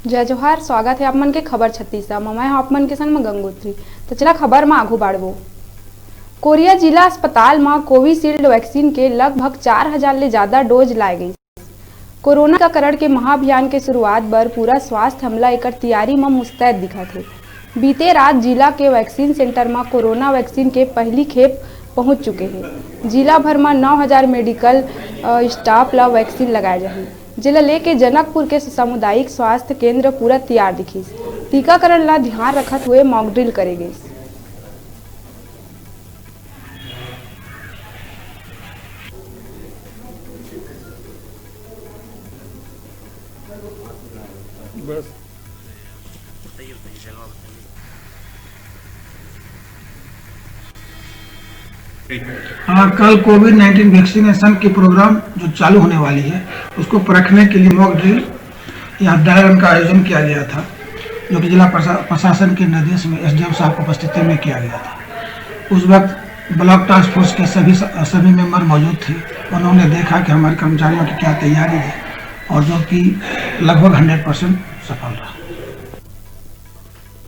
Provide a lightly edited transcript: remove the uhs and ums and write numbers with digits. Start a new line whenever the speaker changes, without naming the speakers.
जय जोहार। स्वागत है आप मन के खबर 36 मैं आप मन के संग में गंगोत्री। तो चला खबर में आगू बढ़बो। कोरिया जिला अस्पताल में कोविशील्ड वैक्सीन के लगभग 4000 ले ज्यादा डोज लाए गई। कोरोना टीकाकरण के महाअभियान के शुरुआत बर पूरा स्वास्थ्य हमला एक तैयारी में मुस्तैद दिखा थे। बीते रात जिला के वैक्सीन सेंटर में कोरोना वैक्सीन के पहली खेप पहुंच चुके हैं। जिला भर में 9000 मेडिकल स्टाफ ला वैक्सीन लगाए जाए, जिला लेके जनकपुर के सामुदायिक स्वास्थ्य केंद्र पूरा तैयार दिखी। टीकाकरण ला ध्यान रखत हुए मॉक ड्रिल करे गई।
कल कोविड-19 वैक्सीनेशन की प्रोग्राम जो चालू होने वाली है उसको परखने के लिए मॉक ड्रिल या ड्राई रन का आयोजन किया गया था, जो कि जिला प्रशासन के निर्देश में एसडीएम साहब की उपस्थिति में किया गया था। उस वक्त ब्लॉक टास्क फोर्स के सभी मेंबर मौजूद थे। उन्होंने देखा कि हमारे कर्मचारियों की क्या तैयारी है और जो कि लगभग 100% सफल रहा।